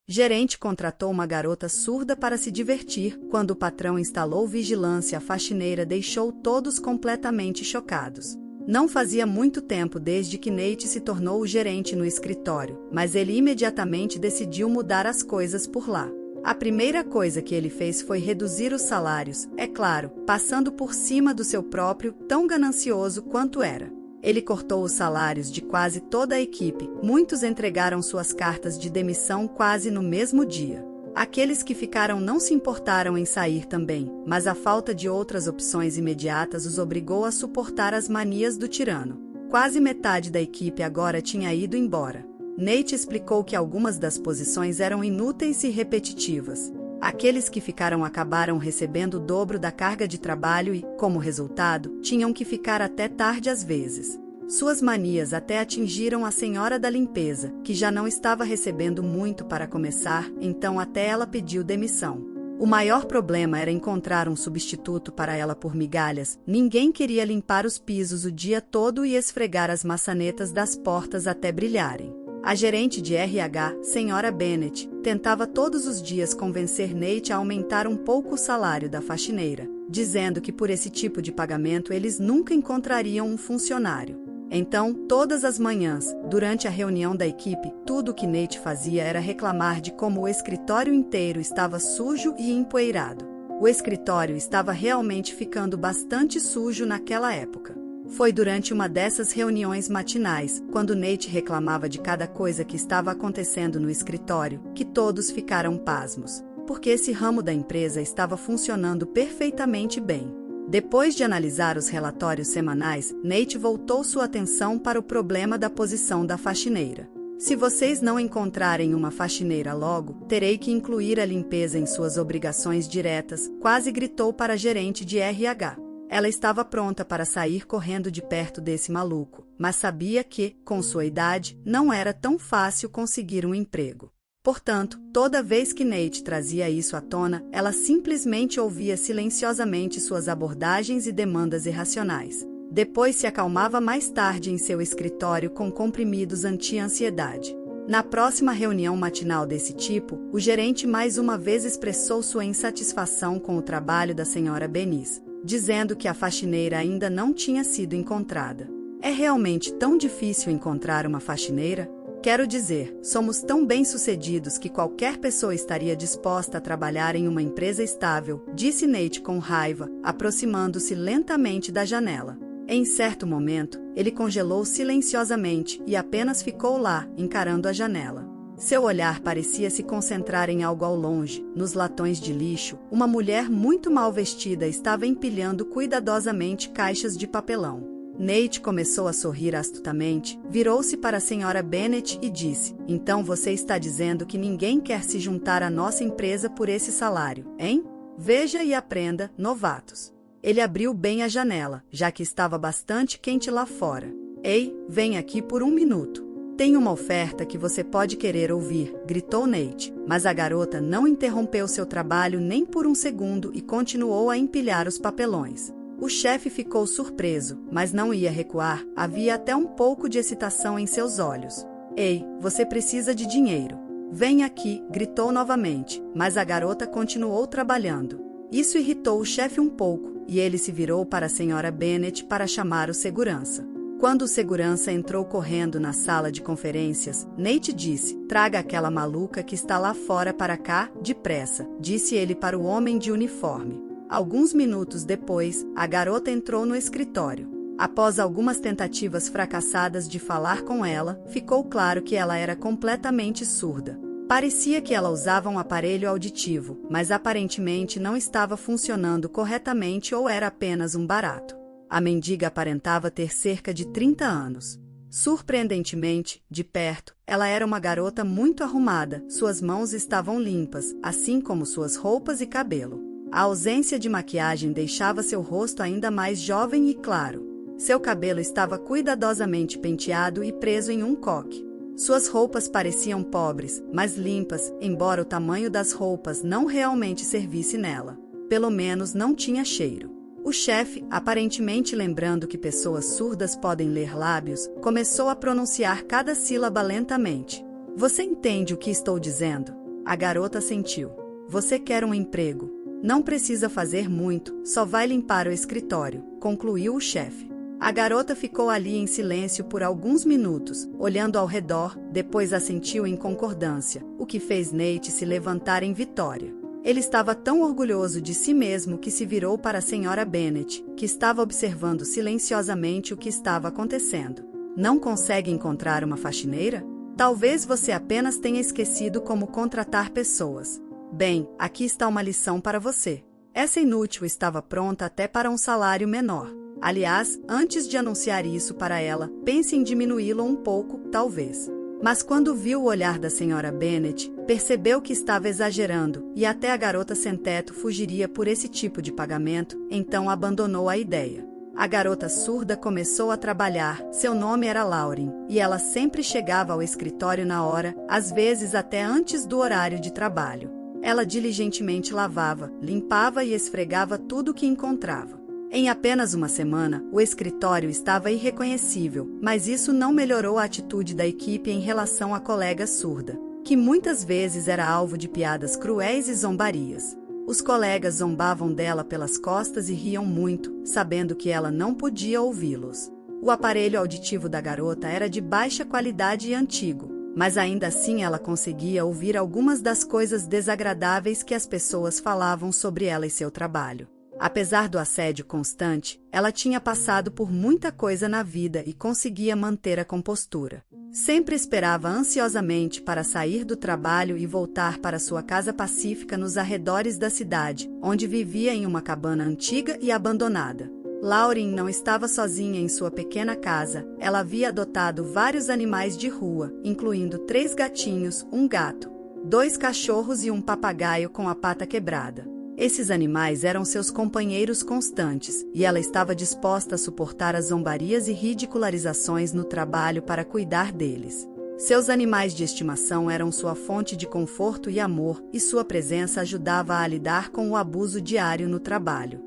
Gerente contratou uma garota surda para se divertir. Quando o patrão instalou vigilância, a faxineira deixou todos completamente chocados. Não fazia muito tempo desde que Nate se tornou o gerente no escritório, mas ele imediatamente decidiu mudar as coisas por lá. A primeira coisa que ele fez foi reduzir os salários, é claro, passando por cima do seu próprio, tão ganancioso quanto era. Ele cortou os salários de quase toda a equipe, muitos entregaram suas cartas de demissão quase no mesmo dia. Aqueles que ficaram não se importaram em sair também, mas a falta de outras opções imediatas os obrigou a suportar as manias do tirano. Quase metade da equipe agora tinha ido embora. Nate explicou que algumas das posições eram inúteis e repetitivas. Aqueles que ficaram acabaram recebendo o dobro da carga de trabalho e, como resultado, tinham que ficar até tarde às vezes. Suas manias até atingiram a senhora da limpeza, que já não estava recebendo muito para começar, então até ela pediu demissão. O maior problema era encontrar um substituto para ela por migalhas. Ninguém queria limpar os pisos o dia todo e esfregar as maçanetas das portas até brilharem. A gerente de RH, Sra. Bennett, tentava todos os dias convencer Nate a aumentar um pouco o salário da faxineira, dizendo que por esse tipo de pagamento eles nunca encontrariam um funcionário. Então, todas as manhãs, durante a reunião da equipe, tudo o que Nate fazia era reclamar de como o escritório inteiro estava sujo e empoeirado. O escritório estava realmente ficando bastante sujo naquela época. Foi durante uma dessas reuniões matinais, quando Nate reclamava de cada coisa que estava acontecendo no escritório, que todos ficaram pasmos, porque esse ramo da empresa estava funcionando perfeitamente bem. Depois de analisar os relatórios semanais, Nate voltou sua atenção para o problema da posição da faxineira. Se vocês não encontrarem uma faxineira logo, terei que incluir a limpeza em suas obrigações diretas, quase gritou para a gerente de RH. Ela estava pronta para sair correndo de perto desse maluco, mas sabia que, com sua idade, não era tão fácil conseguir um emprego. Portanto, toda vez que Nate trazia isso à tona, ela simplesmente ouvia silenciosamente suas abordagens e demandas irracionais. Depois se acalmava mais tarde em seu escritório com comprimidos anti-ansiedade. Na próxima reunião matinal desse tipo, o gerente mais uma vez expressou sua insatisfação com o trabalho da Sra. Benice, dizendo que a faxineira ainda não tinha sido encontrada. É realmente tão difícil encontrar uma faxineira? Quero dizer, somos tão bem-sucedidos que qualquer pessoa estaria disposta a trabalhar em uma empresa estável, disse Nate com raiva, aproximando-se lentamente da janela. Em certo momento, ele congelou silenciosamente e apenas ficou lá, encarando a janela. Seu olhar parecia se concentrar em algo ao longe. Nos latões de lixo, uma mulher muito mal vestida estava empilhando cuidadosamente caixas de papelão. Nate começou a sorrir astutamente, virou-se para a Sra. Bennett e disse: "Então você está dizendo que ninguém quer se juntar à nossa empresa por esse salário, hein? Veja e aprenda, novatos." Ele abriu bem a janela, já que estava bastante quente lá fora. "Ei, vem aqui por um minuto. Tem uma oferta que você pode querer ouvir", gritou Nate, mas a garota não interrompeu seu trabalho nem por um segundo e continuou a empilhar os papelões. O chefe ficou surpreso, mas não ia recuar, havia até um pouco de excitação em seus olhos. "Ei, você precisa de dinheiro. Vem aqui", gritou novamente, mas a garota continuou trabalhando. Isso irritou o chefe um pouco, e ele se virou para a Sra. Bennett para chamar o segurança. Quando o segurança entrou correndo na sala de conferências, Nate disse: "Traga aquela maluca que está lá fora para cá, depressa", disse ele para o homem de uniforme. Alguns minutos depois, a garota entrou no escritório. Após algumas tentativas fracassadas de falar com ela, ficou claro que ela era completamente surda. Parecia que ela usava um aparelho auditivo, mas aparentemente não estava funcionando corretamente ou era apenas um barato. A mendiga aparentava ter cerca de 30 anos. Surpreendentemente, de perto, ela era uma garota muito arrumada, suas mãos estavam limpas, assim como suas roupas e cabelo. A ausência de maquiagem deixava seu rosto ainda mais jovem e claro. Seu cabelo estava cuidadosamente penteado e preso em um coque. Suas roupas pareciam pobres, mas limpas, embora o tamanho das roupas não realmente servisse nela. Pelo menos não tinha cheiro. O chefe, aparentemente lembrando que pessoas surdas podem ler lábios, começou a pronunciar cada sílaba lentamente. "Você entende o que estou dizendo?" A garota assentiu. Você quer um emprego? Não precisa fazer muito, só vai limpar o escritório, concluiu o chefe. A garota ficou ali em silêncio por alguns minutos, olhando ao redor, depois assentiu em concordância, o que fez Nate se levantar em vitória. Ele estava tão orgulhoso de si mesmo que se virou para a senhora Bennet, que estava observando silenciosamente o que estava acontecendo. Não consegue encontrar uma faxineira? Talvez você apenas tenha esquecido como contratar pessoas. Bem, aqui está uma lição para você. Essa inútil estava pronta até para um salário menor. Aliás, antes de anunciar isso para ela, pense em diminuí-lo um pouco, talvez. Mas quando viu o olhar da senhora Bennet, percebeu que estava exagerando, e até a garota sem-teto fugiria por esse tipo de pagamento, então abandonou a ideia. A garota surda começou a trabalhar, seu nome era Lauren, e ela sempre chegava ao escritório na hora, às vezes até antes do horário de trabalho. Ela diligentemente lavava, limpava e esfregava tudo o que encontrava. Em apenas uma semana, o escritório estava irreconhecível, mas isso não melhorou a atitude da equipe em relação à colega surda, que muitas vezes era alvo de piadas cruéis e zombarias. Os colegas zombavam dela pelas costas e riam muito, sabendo que ela não podia ouvi-los. O aparelho auditivo da garota era de baixa qualidade e antigo, mas ainda assim ela conseguia ouvir algumas das coisas desagradáveis que as pessoas falavam sobre ela e seu trabalho. Apesar do assédio constante, ela tinha passado por muita coisa na vida e conseguia manter a compostura. Sempre esperava ansiosamente para sair do trabalho e voltar para sua casa pacífica nos arredores da cidade, onde vivia em uma cabana antiga e abandonada. Lauren não estava sozinha em sua pequena casa, ela havia adotado vários animais de rua, incluindo 3 gatinhos, um gato, 2 cachorros e um papagaio com a pata quebrada. Esses animais eram seus companheiros constantes, e ela estava disposta a suportar as zombarias e ridicularizações no trabalho para cuidar deles. Seus animais de estimação eram sua fonte de conforto e amor, e sua presença ajudava a lidar com o abuso diário no trabalho.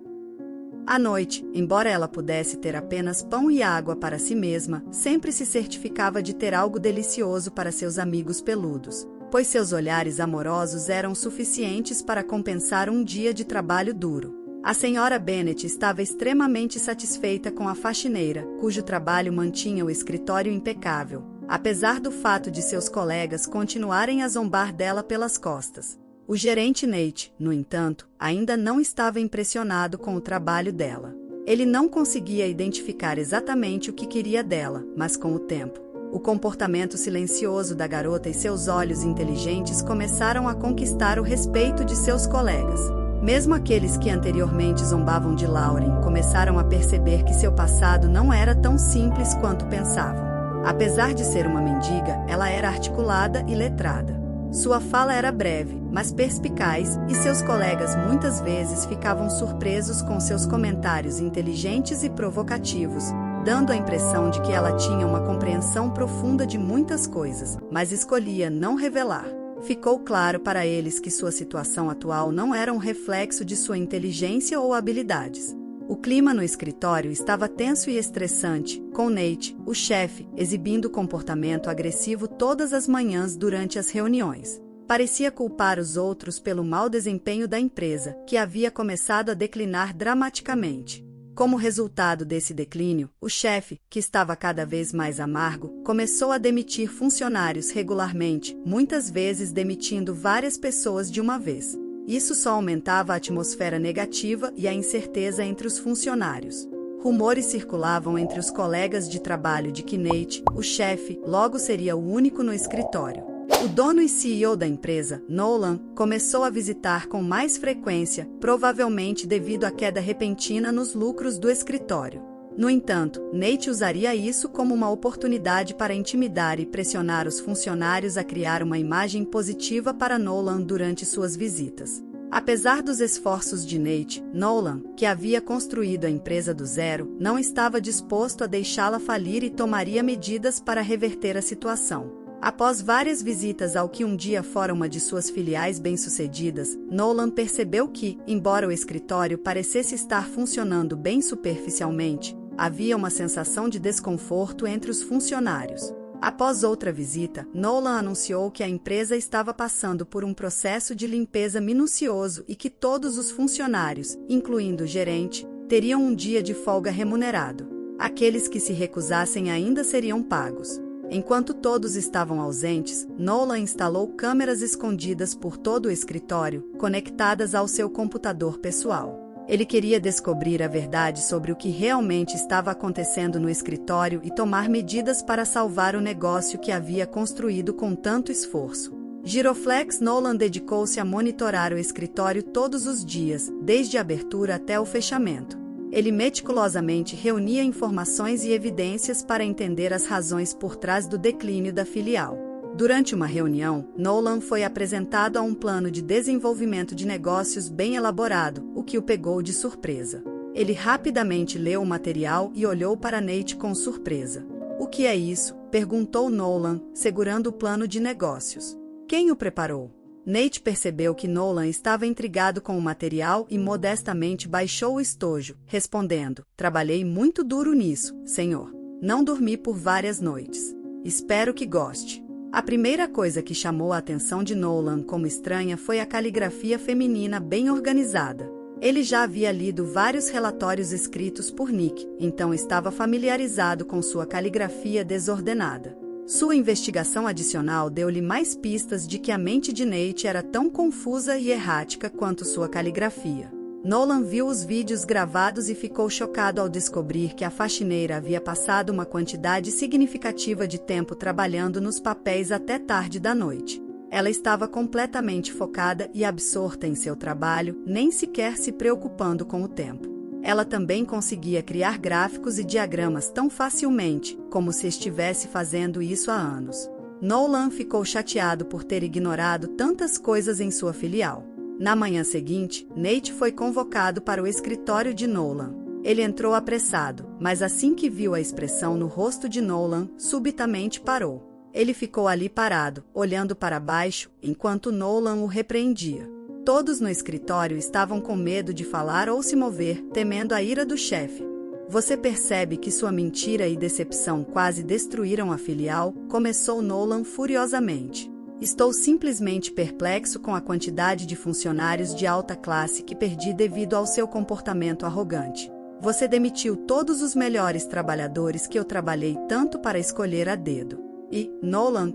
À noite, embora ela pudesse ter apenas pão e água para si mesma, sempre se certificava de ter algo delicioso para seus amigos peludos, pois seus olhares amorosos eram suficientes para compensar um dia de trabalho duro. A senhora Bennet estava extremamente satisfeita com a faxineira, cujo trabalho mantinha o escritório impecável, apesar do fato de seus colegas continuarem a zombar dela pelas costas. O gerente Nate, no entanto, ainda não estava impressionado com o trabalho dela. Ele não conseguia identificar exatamente o que queria dela, mas com o tempo, o comportamento silencioso da garota e seus olhos inteligentes começaram a conquistar o respeito de seus colegas. Mesmo aqueles que anteriormente zombavam de Lauren começaram a perceber que seu passado não era tão simples quanto pensavam. Apesar de ser uma mendiga, ela era articulada e letrada. Sua fala era breve, mas perspicaz, e seus colegas muitas vezes ficavam surpresos com seus comentários inteligentes e provocativos, dando a impressão de que ela tinha uma compreensão profunda de muitas coisas, mas escolhia não revelar. Ficou claro para eles que sua situação atual não era um reflexo de sua inteligência ou habilidades. O clima no escritório estava tenso e estressante, com Nate, o chefe, exibindo comportamento agressivo todas as manhãs durante as reuniões. Parecia culpar os outros pelo mau desempenho da empresa, que havia começado a declinar dramaticamente. Como resultado desse declínio, o chefe, que estava cada vez mais amargo, começou a demitir funcionários regularmente, muitas vezes demitindo várias pessoas de uma vez. Isso só aumentava a atmosfera negativa e a incerteza entre os funcionários. Rumores circulavam entre os colegas de trabalho de que Nate, o chefe, logo seria o único no escritório. O dono e CEO da empresa, Nolan, começou a visitar com mais frequência, provavelmente devido à queda repentina nos lucros do escritório. No entanto, Nate usaria isso como uma oportunidade para intimidar e pressionar os funcionários a criar uma imagem positiva para Nolan durante suas visitas. Apesar dos esforços de Nate, Nolan, que havia construído a empresa do zero, não estava disposto a deixá-la falir e tomaria medidas para reverter a situação. Após várias visitas ao que um dia fora uma de suas filiais bem-sucedidas, Nolan percebeu que, embora o escritório parecesse estar funcionando bem superficialmente, havia uma sensação de desconforto entre os funcionários. Após outra visita, Nolan anunciou que a empresa estava passando por um processo de limpeza minucioso e que todos os funcionários, incluindo o gerente, teriam um dia de folga remunerado. Aqueles que se recusassem ainda seriam pagos. Enquanto todos estavam ausentes, Nolan instalou câmeras escondidas por todo o escritório, conectadas ao seu computador pessoal. Ele queria descobrir a verdade sobre o que realmente estava acontecendo no escritório e tomar medidas para salvar o negócio que havia construído com tanto esforço. Giroflex Nolan dedicou-se a monitorar o escritório todos os dias, desde a abertura até o fechamento. Ele meticulosamente reunia informações e evidências para entender as razões por trás do declínio da filial. Durante uma reunião, Nolan foi apresentado a um plano de desenvolvimento de negócios bem elaborado, o que o pegou de surpresa. Ele rapidamente leu o material e olhou para Nate com surpresa. "O que é isso?" perguntou Nolan, segurando o plano de negócios. "Quem o preparou?" Nate percebeu que Nolan estava intrigado com o material e modestamente baixou o estojo, respondendo: "Trabalhei muito duro nisso, senhor. Não dormi por várias noites. Espero que goste." A primeira coisa que chamou a atenção de Nolan como estranha foi a caligrafia feminina bem organizada. Ele já havia lido vários relatórios escritos por Nick, então estava familiarizado com sua caligrafia desordenada. Sua investigação adicional deu-lhe mais pistas de que a mente de Nate era tão confusa e errática quanto sua caligrafia. Nolan viu os vídeos gravados e ficou chocado ao descobrir que a faxineira havia passado uma quantidade significativa de tempo trabalhando nos papéis até tarde da noite. Ela estava completamente focada e absorta em seu trabalho, nem sequer se preocupando com o tempo. Ela também conseguia criar gráficos e diagramas tão facilmente, como se estivesse fazendo isso há anos. Nolan ficou chateado por ter ignorado tantas coisas em sua filial. Na manhã seguinte, Nate foi convocado para o escritório de Nolan. Ele entrou apressado, mas assim que viu a expressão no rosto de Nolan, subitamente parou. Ele ficou ali parado, olhando para baixo, enquanto Nolan o repreendia. Todos no escritório estavam com medo de falar ou se mover, temendo a ira do chefe. "Você percebe que sua mentira e decepção quase destruíram a filial?" começou Nolan furiosamente. "Estou simplesmente perplexo com a quantidade de funcionários de alta classe que perdi devido ao seu comportamento arrogante. Você demitiu todos os melhores trabalhadores que eu trabalhei tanto para escolher a dedo. E, Nolan,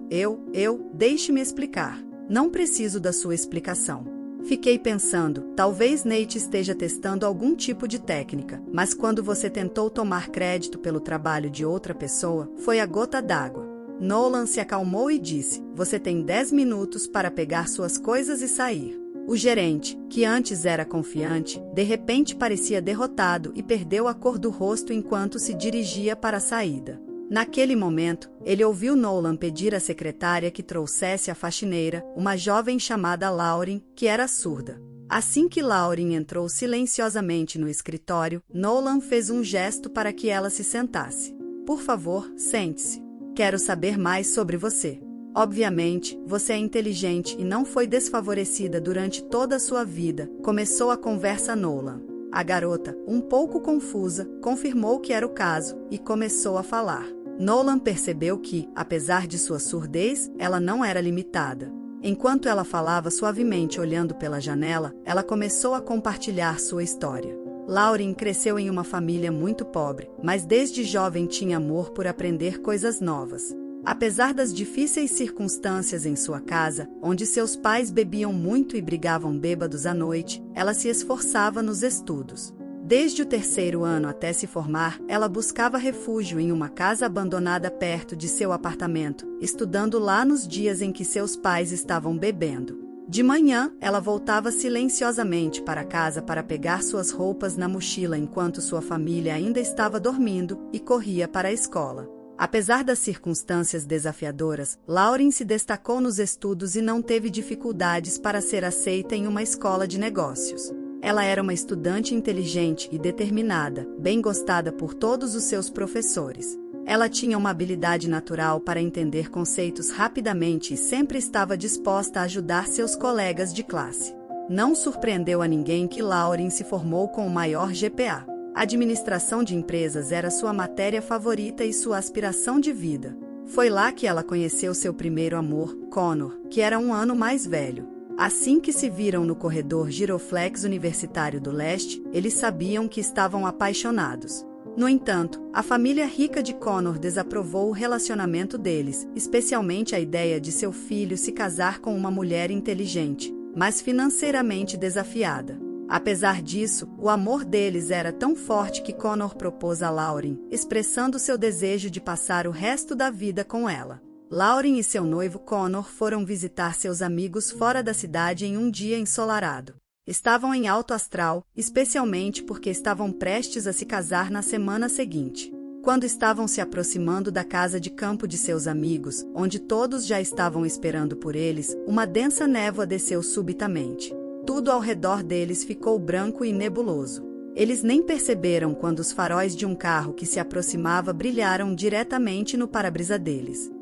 deixe-me explicar. Não preciso da sua explicação." Fiquei pensando, talvez Nate esteja testando algum tipo de técnica, mas quando você tentou tomar crédito pelo trabalho de outra pessoa, foi a gota d'água. Nolan se acalmou e disse: "Você tem 10 minutos para pegar suas coisas e sair." O gerente, que antes era confiante, de repente parecia derrotado e perdeu a cor do rosto enquanto se dirigia para a saída. Naquele momento, ele ouviu Nolan pedir à secretária que trouxesse a faxineira, uma jovem chamada Lauren, que era surda. Assim que Lauren entrou silenciosamente no escritório, Nolan fez um gesto para que ela se sentasse. "Por favor, sente-se. Quero saber mais sobre você. Obviamente, você é inteligente e não foi desfavorecida durante toda a sua vida", começou a conversa Nolan. A garota, um pouco confusa, confirmou que era o caso e começou a falar. Nolan percebeu que, apesar de sua surdez, ela não era limitada. Enquanto ela falava suavemente olhando pela janela, ela começou a compartilhar sua história. Lauren cresceu em uma família muito pobre, mas desde jovem tinha amor por aprender coisas novas. Apesar das difíceis circunstâncias em sua casa, onde seus pais bebiam muito e brigavam bêbados à noite, ela se esforçava nos estudos. Desde o 3º ano até se formar, ela buscava refúgio em uma casa abandonada perto de seu apartamento, estudando lá nos dias em que seus pais estavam bebendo. De manhã, ela voltava silenciosamente para casa para pegar suas roupas na mochila enquanto sua família ainda estava dormindo e corria para a escola. Apesar das circunstâncias desafiadoras, Lauren se destacou nos estudos e não teve dificuldades para ser aceita em uma escola de negócios. Ela era uma estudante inteligente e determinada, bem gostada por todos os seus professores. Ela tinha uma habilidade natural para entender conceitos rapidamente e sempre estava disposta a ajudar seus colegas de classe. Não surpreendeu a ninguém que Lauren se formou com o maior GPA. Administração de empresas era sua matéria favorita e sua aspiração de vida. Foi lá que ela conheceu seu primeiro amor, Connor, que era 1 ano mais velho. Assim que se viram no corredor Giroflex Universitário do Leste, eles sabiam que estavam apaixonados. No entanto, a família rica de Connor desaprovou o relacionamento deles, especialmente a ideia de seu filho se casar com uma mulher inteligente, mas financeiramente desafiada. Apesar disso, o amor deles era tão forte que Connor propôs a Lauren, expressando seu desejo de passar o resto da vida com ela. Lauren e seu noivo Connor foram visitar seus amigos fora da cidade em um dia ensolarado. Estavam em alto astral, especialmente porque estavam prestes a se casar na semana seguinte. Quando estavam se aproximando da casa de campo de seus amigos, onde todos já estavam esperando por eles, uma densa névoa desceu subitamente. Tudo ao redor deles ficou branco e nebuloso. Eles nem perceberam quando os faróis de um carro que se aproximava brilharam diretamente no para-brisa deles.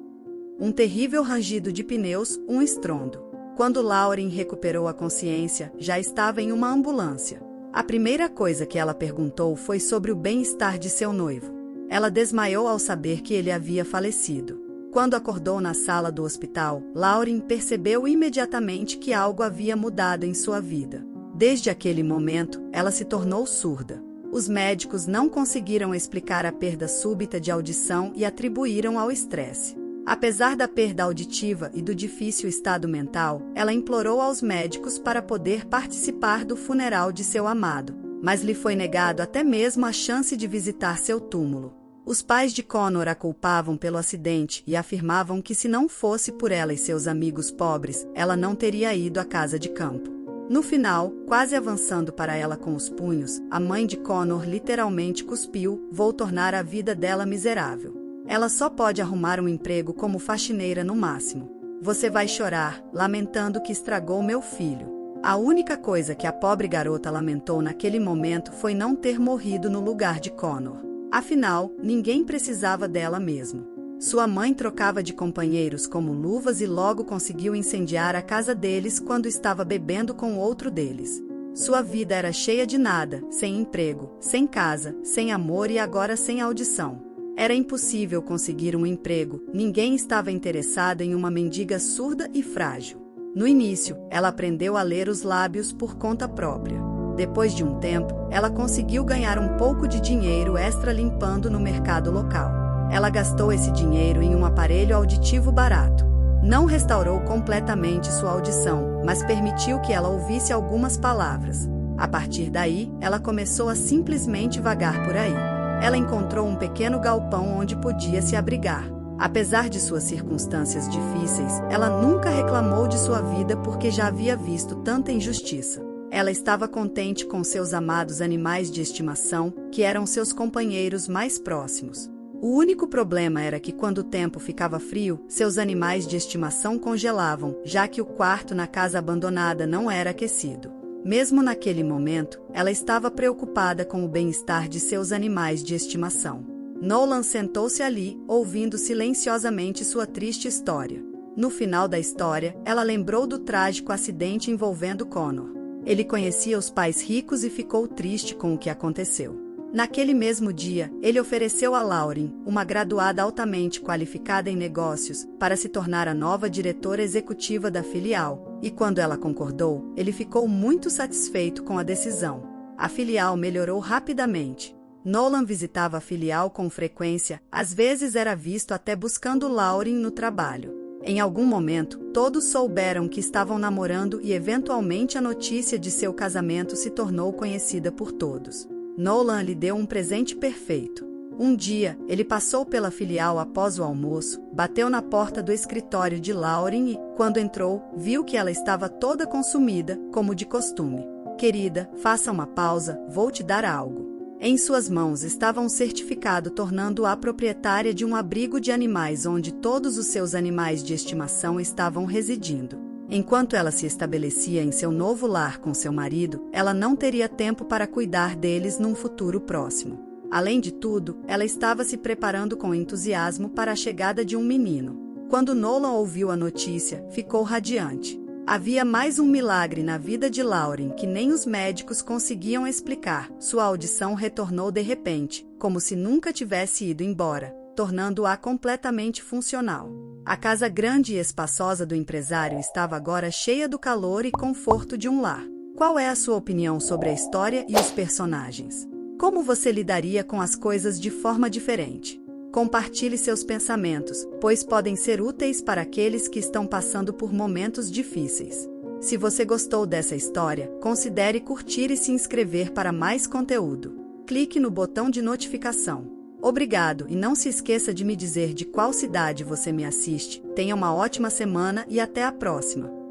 Um terrível rangido de pneus, um estrondo. Quando Lauren recuperou a consciência, já estava em uma ambulância. A primeira coisa que ela perguntou foi sobre o bem-estar de seu noivo. Ela desmaiou ao saber que ele havia falecido. Quando acordou na sala do hospital, Lauren percebeu imediatamente que algo havia mudado em sua vida. Desde aquele momento, ela se tornou surda. Os médicos não conseguiram explicar a perda súbita de audição e atribuíram ao estresse. Apesar da perda auditiva e do difícil estado mental, ela implorou aos médicos para poder participar do funeral de seu amado, mas lhe foi negado até mesmo a chance de visitar seu túmulo. Os pais de Connor a culpavam pelo acidente e afirmavam que se não fosse por ela e seus amigos pobres, ela não teria ido à casa de campo. No final, quase avançando para ela com os punhos, a mãe de Connor literalmente cuspiu: "Vou tornar a vida dela miserável. Ela só pode arrumar um emprego como faxineira no máximo. Você vai chorar, lamentando que estragou meu filho." A única coisa que a pobre garota lamentou naquele momento foi não ter morrido no lugar de Connor. Afinal, ninguém precisava dela mesmo. Sua mãe trocava de companheiros como luvas e logo conseguiu incendiar a casa deles quando estava bebendo com outro deles. Sua vida era cheia de nada, sem emprego, sem casa, sem amor e agora sem audição. Era impossível conseguir um emprego, ninguém estava interessado em uma mendiga surda e frágil. No início, ela aprendeu a ler os lábios por conta própria. Depois de um tempo, ela conseguiu ganhar um pouco de dinheiro extra limpando no mercado local. Ela gastou esse dinheiro em um aparelho auditivo barato. Não restaurou completamente sua audição, mas permitiu que ela ouvisse algumas palavras. A partir daí, ela começou a simplesmente vagar por aí. Ela encontrou um pequeno galpão onde podia se abrigar. Apesar de suas circunstâncias difíceis, ela nunca reclamou de sua vida porque já havia visto tanta injustiça. Ela estava contente com seus amados animais de estimação, que eram seus companheiros mais próximos. O único problema era que quando o tempo ficava frio, seus animais de estimação congelavam, já que o quarto na casa abandonada não era aquecido. Mesmo naquele momento, ela estava preocupada com o bem-estar de seus animais de estimação. Nolan sentou-se ali, ouvindo silenciosamente sua triste história. No final da história, ela lembrou do trágico acidente envolvendo Connor. Ele conhecia os pais ricos e ficou triste com o que aconteceu. Naquele mesmo dia, ele ofereceu a Lauren, uma graduada altamente qualificada em negócios, para se tornar a nova diretora executiva da filial, e quando ela concordou, ele ficou muito satisfeito com a decisão. A filial melhorou rapidamente. Nolan visitava a filial com frequência, às vezes era visto até buscando Lauren no trabalho. Em algum momento, todos souberam que estavam namorando e eventualmente a notícia de seu casamento se tornou conhecida por todos. Nolan lhe deu um presente perfeito. Um dia, ele passou pela filial após o almoço, bateu na porta do escritório de Lauren e, quando entrou, viu que ela estava toda consumida, como de costume. "Querida, faça uma pausa, vou te dar algo." Em suas mãos estava um certificado tornando-a proprietária de um abrigo de animais onde todos os seus animais de estimação estavam residindo. Enquanto ela se estabelecia em seu novo lar com seu marido, ela não teria tempo para cuidar deles num futuro próximo. Além de tudo, ela estava se preparando com entusiasmo para a chegada de um menino. Quando Nolan ouviu a notícia, ficou radiante. Havia mais um milagre na vida de Lauren que nem os médicos conseguiam explicar. Sua audição retornou de repente, como se nunca tivesse ido embora. tornando-a completamente funcional. A casa grande e espaçosa do empresário estava agora cheia do calor e conforto de um lar. Qual é a sua opinião sobre a história e os personagens? Como você lidaria com as coisas de forma diferente? Compartilhe seus pensamentos, pois podem ser úteis para aqueles que estão passando por momentos difíceis. Se você gostou dessa história, considere curtir e se inscrever para mais conteúdo. Clique no botão de notificação. Obrigado e não se esqueça de me dizer de qual cidade você me assiste. Tenha uma ótima semana e até a próxima!